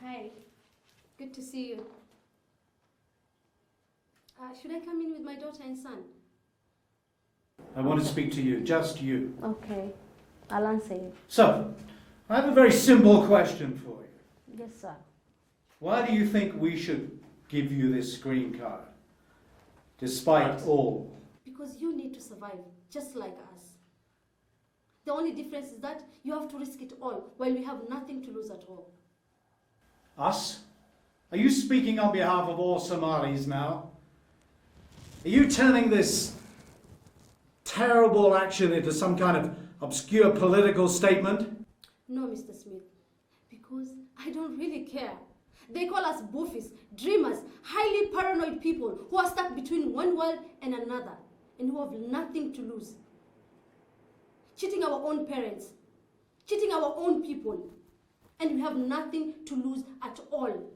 Hi. Good to see you. Should I come in with my daughter and son? I want to speak to you, just you. Okay. I'll answer you. So, I have a very simple question for you. Yes, sir. Why do you think we should give you this green card, despite all? Because you need to survive, just like us. The only difference is that you have to risk it all, while we have nothing to lose at all. Us? Are you speaking on behalf of all Somalis now? Are you turning this terrible action into some kind of obscure political statement? No, Mr. Smith, because I don't really care. They call us boofies, dreamers, highly paranoid people who are stuck between one world and another and who have nothing to lose. Cheating our own parents, cheating our own people, and we have nothing to lose at all.